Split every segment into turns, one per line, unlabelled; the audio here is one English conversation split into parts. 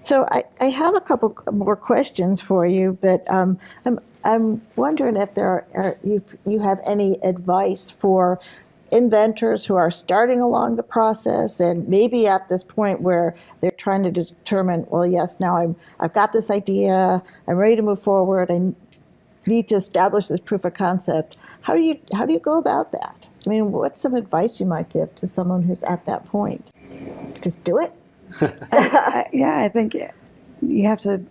So I have a couple more questions for you, but I'm wondering if you have any advice for inventors who are starting along the process and maybe at this point where they're trying to determine, well, yes, now I've got this idea, I'm ready to move forward, I need to establish this proof of concept. How do you go about that? I mean, what's some advice you might give to someone who's at that point? Just do it?
I think you have to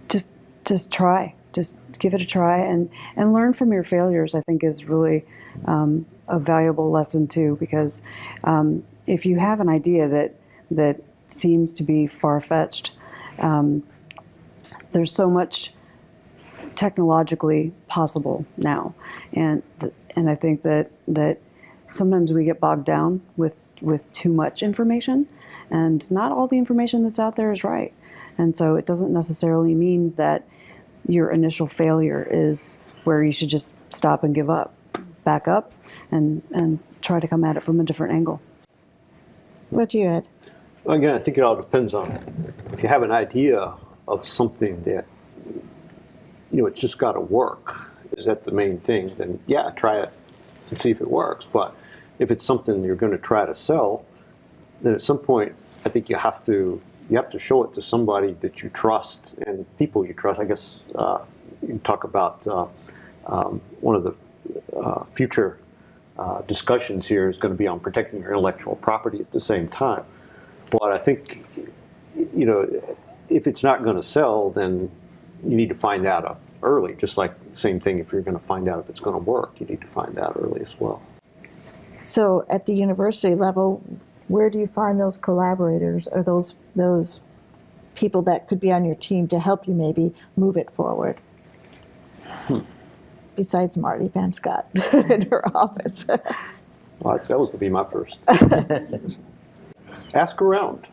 just try. Just give it a try and learn from your failures, I think, is really a valuable lesson too, because if you have an idea that seems to be far-fetched, there's so much technologically possible now, and I think that sometimes we get bogged down with too much information, and not all the information that's out there is right. And so it doesn't necessarily mean that your initial failure is where you should just stop and give up. Back up and try to come at it from a different angle.
What do you add?
Well, again, I think it all depends on if you have an idea of something that, it's just got to work. Is that the main thing? Then yeah, try it and see if it works. But if it's something you're going to try to sell, then at some point, I think you have to show it to somebody that you trust and people you trust. I guess you can talk about one of the future discussions here is going to be on protecting your intellectual property at the same time. But I think, if it's not going to sell, then you need to find out early. Just like the same thing, if you're going to find out if it's going to work, you need to find out early as well.
So at the university level, where do you find those collaborators or those people that could be on your team to help you maybe move it forward? Besides Marty Van Scott in her office.
Well, that was going to be my first. Ask around.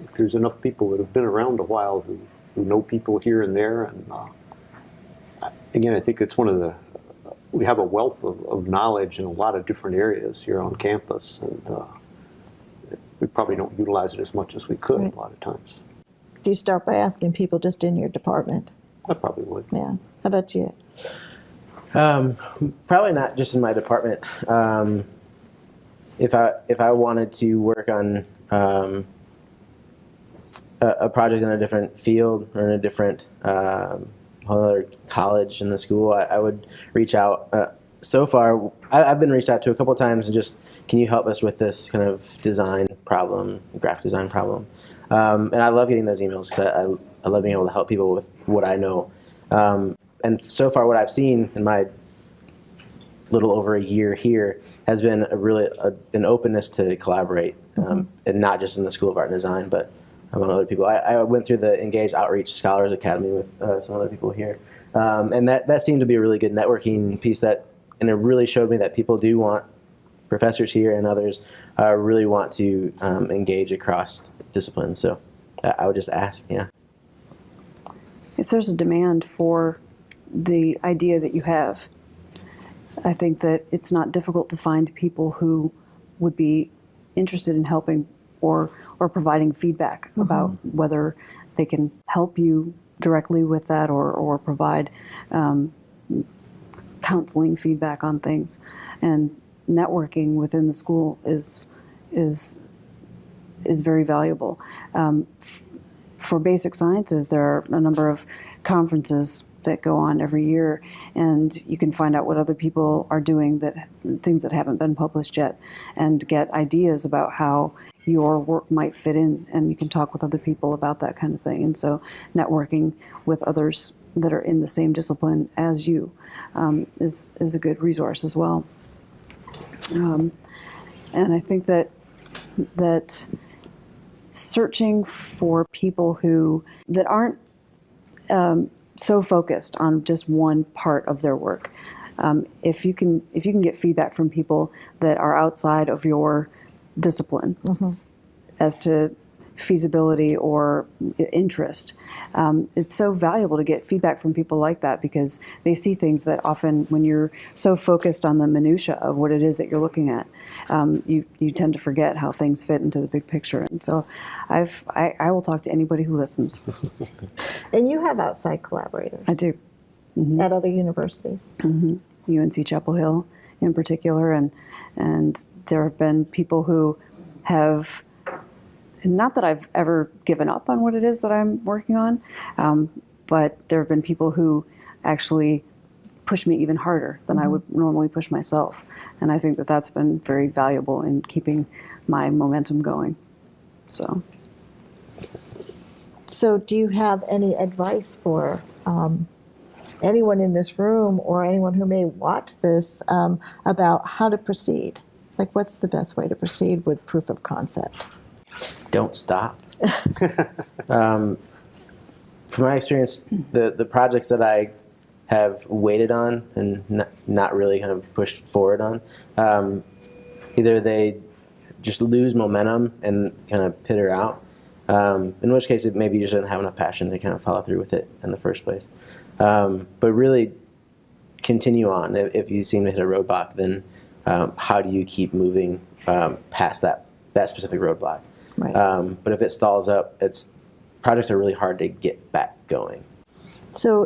If there's enough people that have been around a while who know people here and there. And again, I think it's we have a wealth of knowledge in a lot of different areas here on campus. And we probably don't utilize it as much as we could a lot of times.
Do you start by asking people just in your department?
I probably would.
Yeah. How about you?
Probably not just in my department. If I wanted to work on a project in a different field or in a different other college in the school, I would reach out. So far, I've been reached out to a couple of times and just, can you help us with this kind of design problem, graphic design problem? And I love getting those emails because I love being able to help people with what I know. And so far, what I've seen in my little over a year here has been an openness to collaborate, and not just in the School of Art and Design, but among other people. I went through the Engaged Outreach Scholars Academy with some other people here, and that seemed to be a really good networking piece. And it really showed me that people do want, professors here and others really want to engage across disciplines. So I would just ask, yeah.
If there's a demand for the idea that you have, I think that it's not difficult to find people who would be interested in helping or providing feedback about whether they can help you directly with that or provide counseling feedback on things. And networking within the school is very valuable. For basic sciences, there are a number of conferences that go on every year, and you can find out what other people are doing, things that haven't been published yet, and get ideas about how your work might fit in, and you can talk with other people about that kind of thing. And so networking with others that are in the same discipline as you is a good resource as well. And I think that searching for people that aren't so focused on just one part of their work. If you can get feedback from people that are outside of your discipline as to feasibility or interest. It's so valuable to get feedback from people like that because they see things that often, when you're so focused on the minutia of what it is that you're looking at, you tend to forget how things fit into the big picture. And so I will talk to anybody who listens.
And you have outside collaborators
I do.
at other universities.
UNC Chapel Hill in particular, and there have been people who have, not that I've ever given up on what it is that I'm working on, but there have been people who actually push me even harder than I would normally push myself. And I think that that's been very valuable in keeping my momentum going. So
Do you have any advice for anyone in this room or anyone who may watch this about how to proceed? Like, what's the best way to proceed with proof of concept?
Don't stop. From my experience, the projects that I have waited on and not really kind of pushed forward on, either they just lose momentum and kind of peter out, in which case maybe you just didn't have enough passion to kind of follow through with it in the first place. But really continue on. If you seem to hit a roadblock, then how do you keep moving past that specific roadblock?
Right.
But if it stalls up, projects are really hard to get back going.
So